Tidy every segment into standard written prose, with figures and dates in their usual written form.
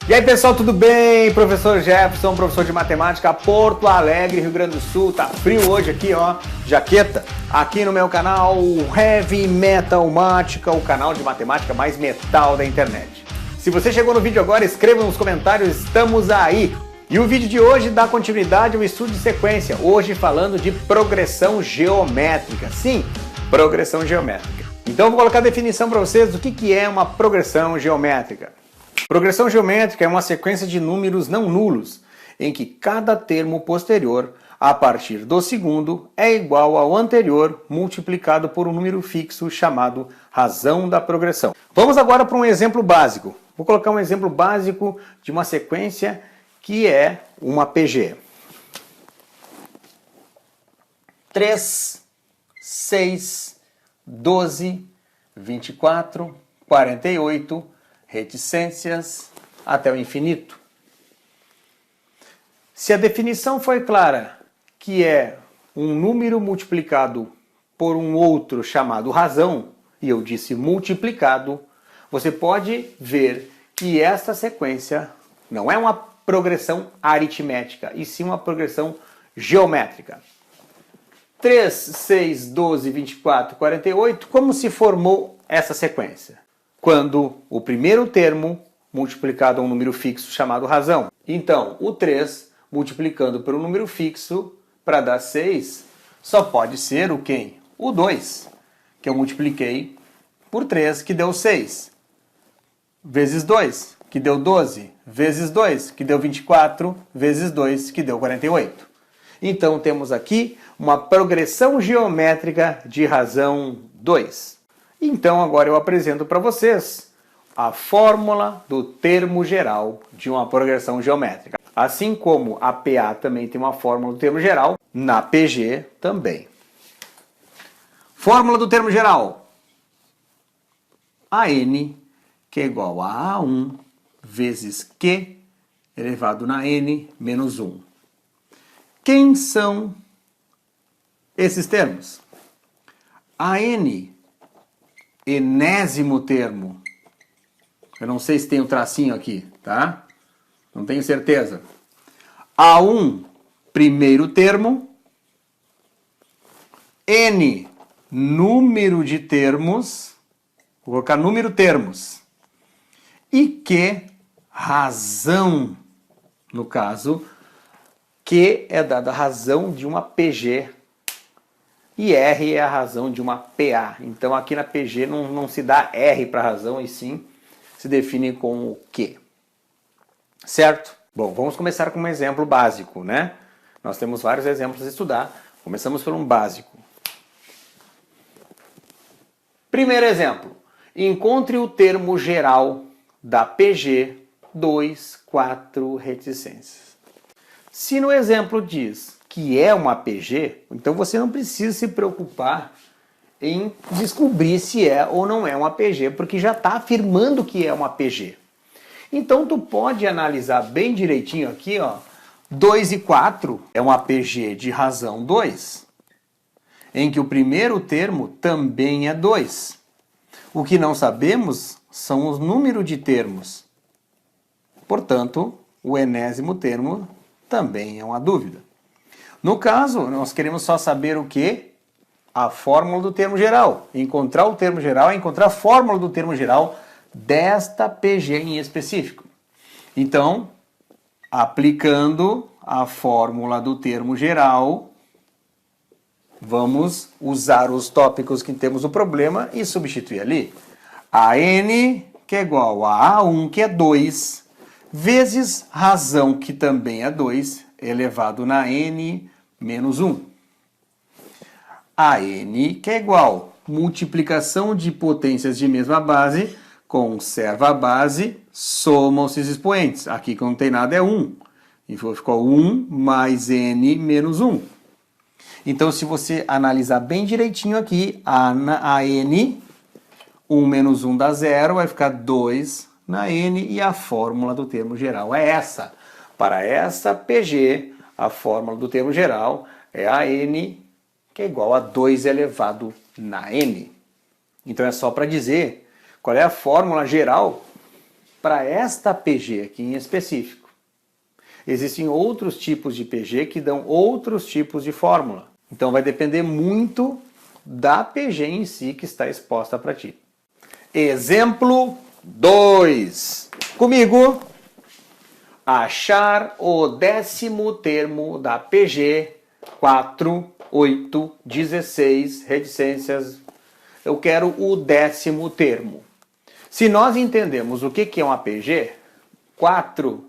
E aí pessoal, tudo bem? Professor Jefferson, professor de matemática, Porto Alegre, Rio Grande do Sul. Tá frio hoje aqui, ó, jaqueta. Aqui no meu canal Heavy Metal Mática, o canal de matemática mais metal da internet. Se você chegou no vídeo agora, escreva nos comentários, estamos aí. E o vídeo de hoje dá continuidade ao estudo de sequência, hoje falando de progressão geométrica. Sim, progressão geométrica. Então eu vou colocar a definição para vocês do que é uma progressão geométrica. Progressão geométrica é uma sequência de números não nulos, em que cada termo posterior, a partir do segundo, é igual ao anterior multiplicado por um número fixo chamado razão da progressão. Vamos agora para um exemplo básico. Vou colocar um exemplo básico de uma sequência que é uma PG. 3, 6, 12, 24, 48, reticências até o infinito. Se a definição foi clara, que é um número multiplicado por um outro chamado razão, e eu disse multiplicado, você pode ver que esta sequência não é uma progressão aritmética, e sim uma progressão geométrica. 3, 6, 12, 24, 48, como se formou essa sequência? Quando o primeiro termo multiplicado a um número fixo chamado razão. Então, o 3 multiplicando por um número fixo para dar 6, só pode ser o quem? O 2, que eu multipliquei por 3, que deu 6. Vezes 2, que deu 12. Vezes 2, que deu 24. Vezes 2, que deu 48. Então, temos aqui uma progressão geométrica de razão 2. Então, agora eu apresento para vocês a fórmula do termo geral de uma progressão geométrica. Assim como a PA também tem uma fórmula do termo geral, na PG também. Fórmula do termo geral. AN, que é igual a A1 vezes Q elevado na N menos 1. Quem são esses termos? AN, enésimo termo. Eu não sei se tem um tracinho aqui, tá? Não tenho certeza. A1, primeiro termo. N, número de termos. Vou colocar número termos. E Q, razão. No caso, Q é dada a razão de uma PG. E R é a razão de uma PA. Então aqui na PG não se dá R para razão, e sim se define com o Q. Certo? Bom, vamos começar com um exemplo básico, né? Nós temos vários exemplos a estudar. Começamos por um básico. Primeiro exemplo. Encontre o termo geral da PG 2, 4 reticências. Se no exemplo diz que é uma PG, então você não precisa se preocupar em descobrir se é ou não é uma PG, porque já está afirmando que é uma PG. Então tu pode analisar bem direitinho aqui, ó, 2 e 4 é uma PG de razão 2, em que o primeiro termo também é 2. O que não sabemos são os números de termos. Portanto, o enésimo termo também é uma dúvida. No caso, nós queremos só saber o quê? A fórmula do termo geral. Encontrar o termo geral é encontrar a fórmula do termo geral desta PG em específico. Então, aplicando a fórmula do termo geral, vamos usar os tópicos que temos no problema e substituir ali. AN, que é igual a A1, que é 2, vezes razão, que também é 2, elevado na N menos 1. A N, que é igual multiplicação de potências de mesma base, conserva a base, somam-se os expoentes. Aqui que não tem nada é 1. E ficou 1 mais N menos 1. Então, se você analisar bem direitinho aqui, a N, 1 menos 1 dá 0, vai ficar 2 na N, e a fórmula do termo geral é essa. Para essa PG, a fórmula do termo geral é a N, que é igual a 2 elevado na N. Então é só para dizer qual é a fórmula geral para esta PG aqui em específico. Existem outros tipos de PG que dão outros tipos de fórmula. Então vai depender muito da PG em si que está exposta para ti. Exemplo 2. Comigo. Achar o 10º termo da PG 4, 8, 16, reticências. Eu quero o 10º termo. Se nós entendemos o que é uma PG, 4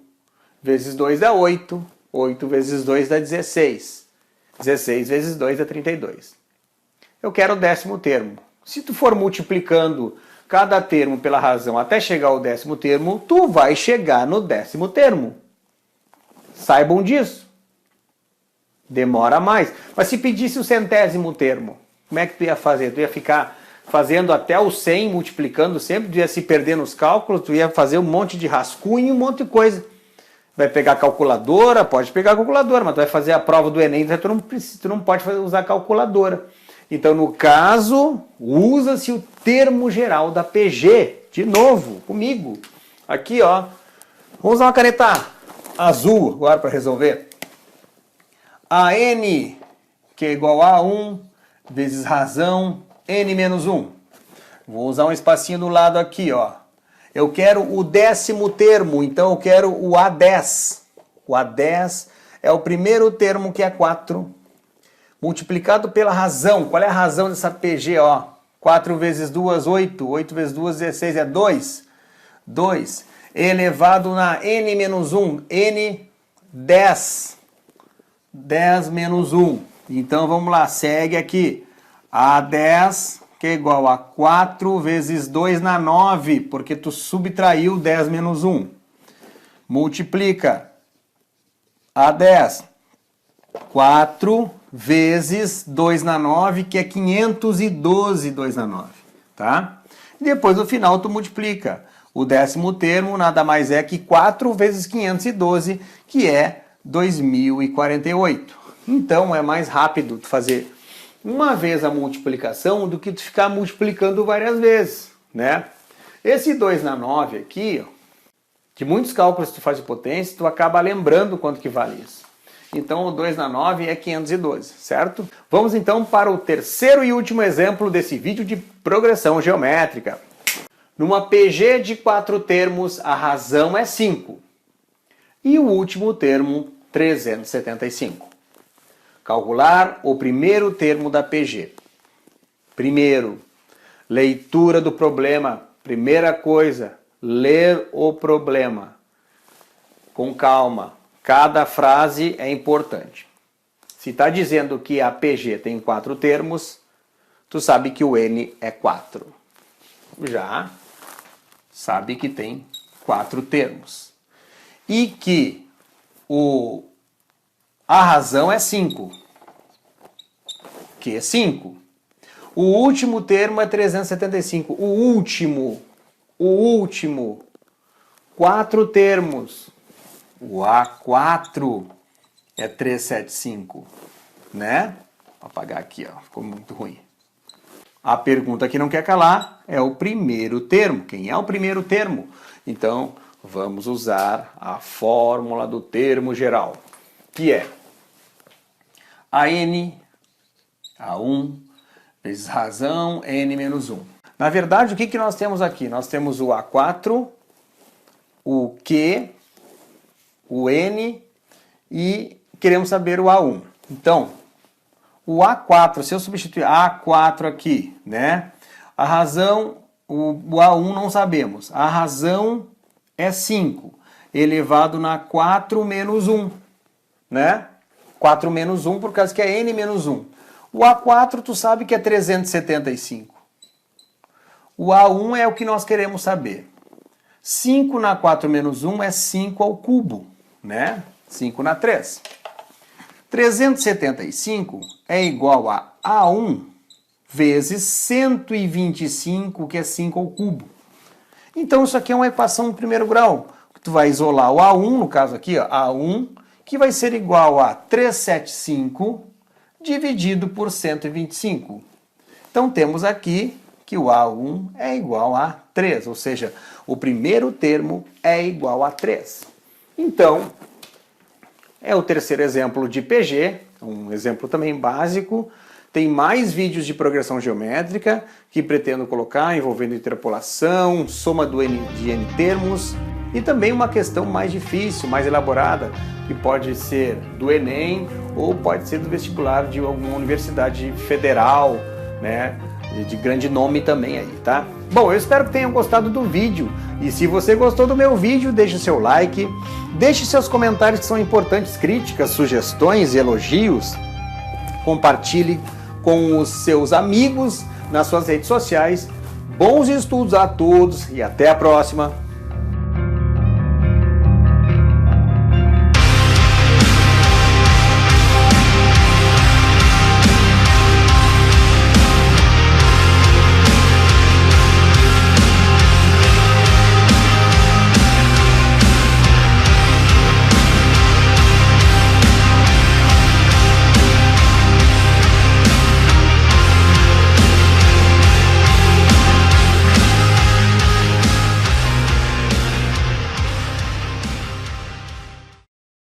vezes 2 dá 8, 8 vezes 2 dá 16, 16 vezes 2 dá 32. Eu quero o 10º termo. Se tu for multiplicando cada termo pela razão até chegar ao 10º termo, tu vai chegar no 10º termo. Saibam disso. Demora mais. Mas se pedisse o 100º termo, como é que tu ia fazer? Tu ia ficar fazendo até o 100, multiplicando sempre, tu ia se perder nos cálculos, tu ia fazer um monte de rascunho, um monte de coisa. Vai pegar calculadora, pode pegar calculadora, mas tu vai fazer a prova do Enem, tu não pode usar calculadora. Então, no caso, usa-se o termo geral da PG. De novo, comigo. Aqui, ó. Vamos usar uma caneta azul agora para resolver. A n, que é igual a 1, vezes razão, n menos 1. Vou usar um espacinho do lado aqui, ó. Eu quero o 10º termo, então eu quero o A10. O A10 é o primeiro termo, que é 4, multiplicado pela razão. Qual é a razão dessa PG, ó? 4 vezes 2, 8. 8 vezes 2, 16, é 2. 2 elevado na n menos 1. N, 10. 10 menos 1. Então, vamos lá, segue aqui. A10, que é igual a 4 vezes 2 na 9, porque tu subtraiu 10 menos 1. Multiplica. A10. 4 vezes 2 na 9, que é 512, 2 na 9, tá? E depois, no final, tu multiplica. O 10º termo nada mais é que 4 vezes 512, que é 2048. Então, é mais rápido tu fazer uma vez a multiplicação do que tu ficar multiplicando várias vezes, né? Esse 2 na 9 aqui, ó, de muitos cálculos que tu faz de potência, tu acaba lembrando quanto que vale isso. Então, o 2 na 9 é 512, certo? Vamos então para o terceiro e último exemplo desse vídeo de progressão geométrica. Numa PG de 4 termos, a razão é 5. E o último termo, 375. Calcular o primeiro termo da PG. Primeiro, leitura do problema. Primeira coisa, ler o problema. Com calma. Cada frase é importante. Se está dizendo que a PG tem 4 termos, tu sabe que o N é 4. Já sabe que tem 4 termos. E que a razão é 5. Que é 5. O último termo é 375. O último. 4 termos. O A4 é 375, né? Vou apagar aqui, ó, ficou muito ruim. A pergunta que não quer calar é o primeiro termo. Quem é o primeiro termo? Então, vamos usar a fórmula do termo geral, que é AN, A1, vezes razão, N menos 1. Na verdade, o que nós temos aqui? Nós temos o A4, o Q, o N e queremos saber o A1. Então, o A4, se eu substituir A4 aqui, né? A razão, o A1 não sabemos. A razão é 5, elevado na 4 menos 1, né? 4 menos 1 por causa que é N menos 1. O A4 tu sabe que é 375. O A1 é o que nós queremos saber. 5 na 4 menos 1 é 5 ao cubo, né? 5 na 3. 375 é igual a A1 vezes 125, que é 5 ao cubo. Então isso aqui é uma equação de primeiro grau. Tu vai isolar o A1, no caso aqui, ó, A1, que vai ser igual a 375 dividido por 125. Então temos aqui que o A1 é igual a 3, ou seja, o primeiro termo é igual a 3. Então, é o terceiro exemplo de PG, um exemplo também básico. Tem mais vídeos de progressão geométrica que pretendo colocar, envolvendo interpolação, soma de n termos, e também uma questão mais difícil, mais elaborada, que pode ser do Enem ou pode ser do vestibular de alguma universidade federal, né, de grande nome também aí, tá? Bom, eu espero que tenham gostado do vídeo, e se você gostou do meu vídeo, deixe o seu like, deixe seus comentários que são importantes, críticas, sugestões e elogios, compartilhe com os seus amigos nas suas redes sociais. Bons estudos a todos e até a próxima!